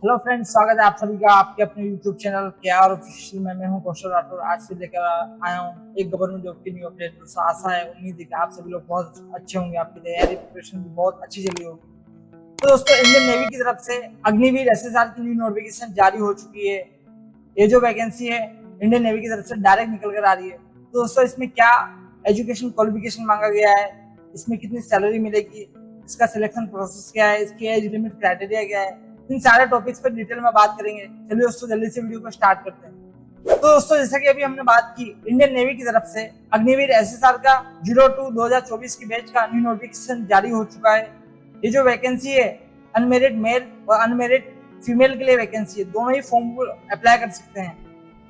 Hello friends, स्वागत है आप सभी का आपके अपने यूट्यूब चैनल केआर ऑफिशियल में। मैं हूं कौशल राठौर। आज फिर लेकर आया हूं एक गवर्नमेंट जॉब की न्यू अपडेट। तो आशा है, उम्मीद है कि आप सभी लोग बहुत अच्छे होंगे, आपकी तैयारी प्रिपरेशन भी बहुत अच्छी चली होगी। तो दोस्तों, इंडियन नेवी की तरफ से अग्निवीर एसएसआर की न्यू नोटिफिकेशन जारी हो चुकी है। ये जो वैकेंसी है इंडियन नेवी की तरफ से डायरेक्ट निकल कर आ रही है। तो दोस्तों, इसमें क्या एजुकेशन क्वालिफिकेशन मांगा गया है, इसमें कितनी सैलरी मिलेगी, इसका सिलेक्शन प्रोसेस क्या है, इसकी एज लिमिट क्राइटेरिया क्या है, इन सारे टॉपिक्स पर डिटेल में बात करेंगे। चलिए दोस्तों, जल्दी से वीडियो को स्टार्ट करते हैं। तो दोस्तों, जैसा कि अभी हमने बात की, इंडियन नेवी की तरफ से अग्निवीर एसएसआर का 02/2024 की बैच का न्यू नोटिफिकेशन जारी हो चुका है। ये जो वैकेंसी है अनमेरिड मेल और अनमेरिड फीमेल के लिए वैकेंसी है। दोनों ही फॉर्म को अप्लाई कर सकते हैं।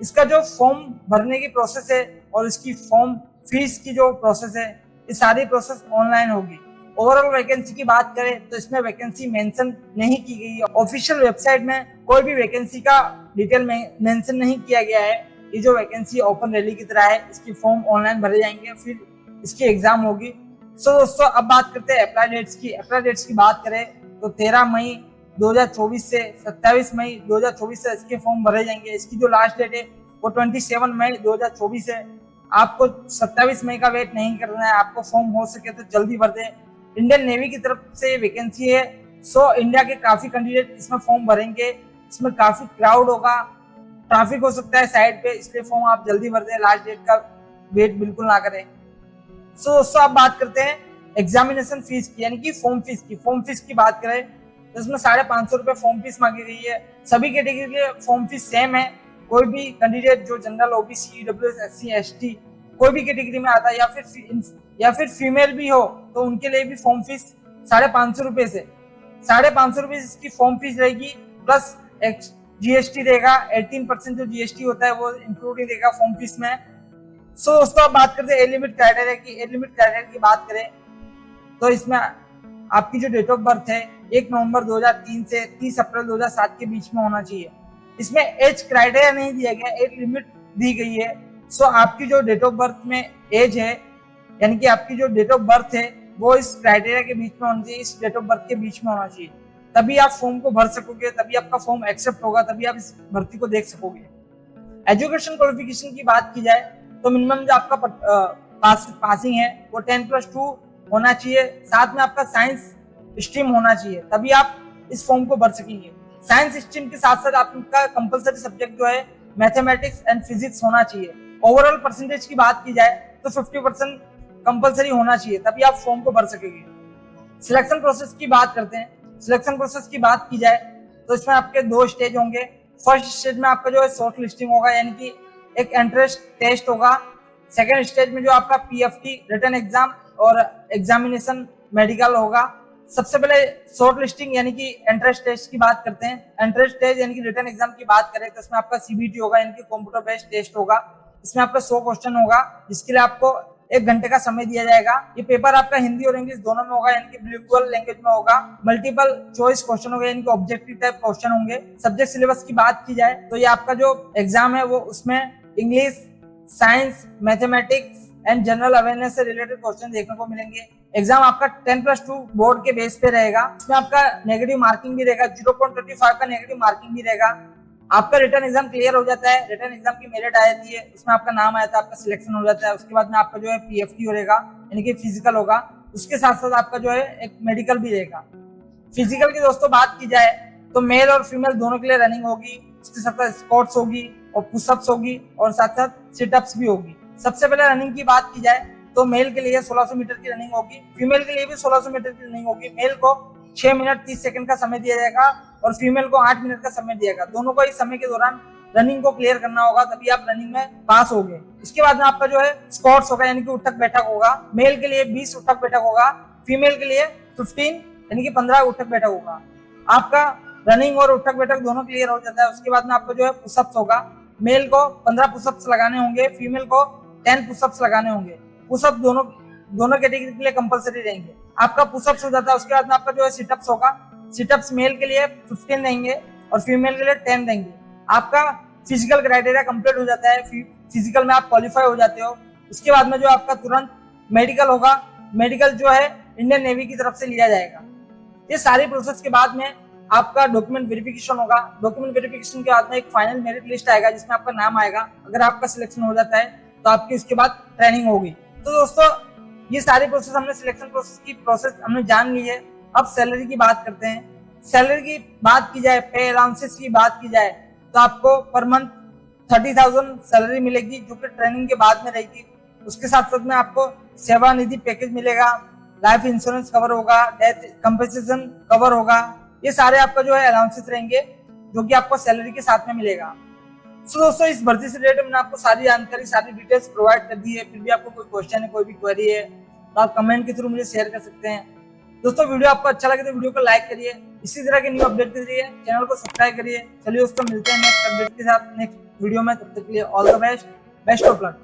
इसका जो फॉर्म भरने की प्रोसेस है और इसकी फॉर्म फीस की जो प्रोसेस है, ये सारी प्रोसेस ऑनलाइन होगी। ओवरऑल वैकेंसी की बात करें तो इसमें वैकेंसी मेंशन नहीं की गई है। ऑफिशियल वेबसाइट में कोई भी वैकेंसी का डिटेल में मेंशन नहीं किया गया है। ये जो वैकेंसी ओपन रैली की तरह है, इसकी फॉर्म ऑनलाइन भरे जाएंगे, फिर इसकी एग्जाम होगी। सो दोस्तों, अब बात करते हैं अप्लाई डेट्स की। अप्लाई डेट्स की बात करें तो 13 मई 2024 से 27 मई 2024 से इसके फॉर्म भरे जाएंगे। इसकी जो लास्ट डेट है वो 27 मई 2024 है। आपको 27 मई का वेट नहीं करना है, आपको फॉर्म हो सके तो जल्दी भर दें। इंडियन नेवी की तरफ से वैकेंसी है, सो इंडिया के काफी कैंडिडेट इसमें फॉर्म भरेंगे। इसमें काफी क्राउड होगा, ट्रैफिक हो सकता है साइड पे, इसलिए फॉर्म आप जल्दी भर दें, लास्ट डेट का वेट बिल्कुल ना करें। सो दोस्तों, आप बात करते हैं एग्जामिनेशन फीस की, यानी कि फॉर्म फीस की। फॉर्म फीस की बात करें तो इसमें 550 रुपए फॉर्म फीस मांगी गई है। सभी कैटेगरी के फॉर्म फीस सेम है। कोई भी कैंडिडेट जो general, OBC, EWS, SC, ST कोई भी कैटेगरी में आता है या फिर फीमेल भी हो, तो उनके लिए भी फॉर्म फीस 550 रुपए से 550 रुपए इसकी फॉर्म फीस रहेगी। प्लस जीएसटी रहेगा, 18% जो जीएसटी होता है वो इंक्लूडिंग रहेगा फॉर्म फीस में। सो दोस्तों, अब बात करते हैं एज लिमिट क्राइटेरिया की। एज लिमिट क्राइटेरिया की बात करें तो इसमें आपकी जो डेट ऑफ बर्थ है 1 नवंबर 2003 से 30 अप्रैल 2007 के बीच में होना चाहिए। इसमें एज क्राइटेरिया नहीं दिया गया, एज लिमिट दी गई है। सो आपकी जो डेट ऑफ बर्थ में एज है, यानी कि आपकी जो डेट ऑफ बर्थ है वो इस क्राइटेरिया के बीच में होना चाहिए, इस डेट ऑफ बर्थ के बीच में होना चाहिए। तभी आप फॉर्म को भर सकोगे, तभी आपका फॉर्म एक्सेप्ट होगा, तभी आप इस भर्ती को देख सकोगे। एजुकेशन क्वालिफिकेशन की बात की जाए तो मिनिमम जो आपका पासिंग है वो 10+2 होना चाहिए। साथ में आपका साइंस स्ट्रीम होना चाहिए, तभी आप इस फॉर्म को भर सकेंगे। साइंस स्ट्रीम के साथ साथ आपका कंपलसरी सब्जेक्ट जो है मैथमेटिक्स एंड फिजिक्स होना चाहिए। ओवरऑल परसेंटेज की बात की जाए तो 50% कंपलसरी होना चाहिए, तभी आप फॉर्म को भर सकेंगे। सिलेक्शन प्रोसेस की बात करते हैं। सिलेक्शन प्रोसेस की बात की जाए तो इसमें आपके 2 स्टेज होंगे। फर्स्ट स्टेज में आपका जो है शॉर्ट लिस्टिंग होगा, यानी कि एक एंट्रेंस टेस्ट होगा। सेकेंड स्टेज में जो आपका पीएफटी रिटन एग्जाम और एग्जामिनेशन मेडिकल होगा। सबसे पहले शॉर्ट लिस्टिंग यानी कि एंट्रेंस टेस्ट की बात करते हैं। एंट्रेंस टेस्ट यानी कि रिटन एग्जाम की बात करें तो इसमें आपका सीबीटी होगा, यानी कि कंप्यूटर बेस्ड टेस्ट होगा। इसमें आपका 100 क्वेश्चन होगा, जिसके लिए आपको 1 घंटे का समय दिया जाएगा। ये पेपर आपका हिंदी और इंग्लिश दोनों में होगा, यानी कि बिलिंगुअल लैंग्वेज में होगा। मल्टीपल चॉइस क्वेश्चन होगा, यानी कि ऑब्जेक्टिव टाइप क्वेश्चन होंगे। सब्जेक्ट सिलेबस की बात की जाए तो ये आपका जो एग्जाम है वो उसमें English, science, mathematics and general awareness से रिलेटेड क्वेश्चन देखने को मिलेंगे। एग्जाम आपका 10+2 बोर्ड के बेस पे रहेगा। इसमें आपका नेगेटिव मार्किंग भी रहेगा, 0.25 का नेगेटिव मार्किंग भी रहेगा। आपका रिटर्न एग्जाम क्लियर हो जाता है, रिटर्न एग्जाम की मेरिट आ जाती है, उसमें आपका नाम आया था, आपका सिलेक्शन हो जाता है। उसके बाद में आपका जो है पीएफटी होगा, यानी कि फिजिकल होगा। उसके साथ साथ आपका जो है एक मेडिकल भी रहेगा। फिजिकल की दोस्तों बात की जाए तो मेल और फीमेल दोनों के लिए रनिंग होगी, उसके साथ साथ स्क्वाट्स होगी और पुशअप्स होगी और साथ साथ सिटअप्स भी होगी। सबसे पहले रनिंग की बात की जाए तो मेल के लिए 1600 मीटर की रनिंग होगी, फीमेल के लिए भी 1600 मीटर की रनिंग होगी। मेल को 6 मिनट 30 सेकंड का समय दिया जाएगा और फीमेल को 8 मिनट का समय दिया जाएगा। दोनों को इस समय के दौरान रनिंग को क्लियर करना होगा, तभी आप रनिंग में पास होगे। इसके बाद में आपका जो है स्क्वाट्स होगा, यानी कि उठक बैठक होगा। मेल के लिए 20 उठक बैठक होगा, फीमेल के लिए 15 यानी कि 15 उठक बैठक होगा। आपका रनिंग और उठक बैठक दोनों क्लियर हो जाता है। उसके बाद में आपका जो है पुशअप्स होगा। मेल को 15 पुशअप्स लगाने होंगे, फीमेल को 10 पुशअप्स लगाने होंगे। पुशअप दोनों कैटेगरी के लिए कंपलसरी रहेंगे। आपका पुशअप्स हो जाता है। उसके बाद में आपका जो है सिटअप्स होगा। सिटअप्स मेल के लिए 15 देंगे और फीमेल के लिए 10 देंगे। आपका फिजिकल क्राइटेरिया कंप्लीट हो जाता है, फिजिकल में आप क्वालिफाई हो जाते हो। उसके बाद में जो आपका तुरंत मेडिकल होगा। मेडिकल जो है इंडियन नेवी की तरफ से लिया जाएगा। ये सारी प्रोसेस के बाद में आपका डॉक्यूमेंट वेरिफिकेशन होगा। डॉक्यूमेंट वेरिफिकेशन के बाद में एक फाइनल मेरिट लिस्ट आएगा जिसमें आपका नाम आएगा। अगर आपका सिलेक्शन हो जाता है तो आपकी उसके बाद ट्रेनिंग होगी। तो दोस्तों ये सारी प्रोसेस हमने सिलेक्शन प्रोसेस की प्रोसेस हमने जान ली है। अब सैलरी की बात करते हैं। सैलरी की बात की जाए, पे अलाउंसेस की बात की जाए तो आपको पर मंथ 30,000 सैलरी मिलेगी जो कि ट्रेनिंग के बाद में रहेगी। उसके साथ साथ में आपको सेवानिधि पैकेज मिलेगा, लाइफ इंश्योरेंस कवर होगा, डेथ कंपनसेशन कवर होगा। ये सारे आपका जो है अलाउंसेस रहेंगे जो कि आपको सैलरी के साथ में मिलेगा। सो दोस्तों इस भर्ती से रिलेटेड मैंने आपको सारी जानकारी, सारी डिटेल्स प्रोवाइड कर दी है। फिर भी आपको कोई क्वेश्चन है, कोई भी क्वेरी है तो आप कमेंट के थ्रू मुझे शेयर कर सकते हैं। दोस्तों वीडियो आपको अच्छा लगे तो वीडियो को लाइक करिए। इसी तरह के न्यू अपडेट के लिए चैनल को सब्सक्राइब करिए। चलिए दोस्तों मिलते हैं नेक्स्ट अपडेट के साथ नेक्स्ट वीडियो में। तब तक के लिए all the best, best of luck.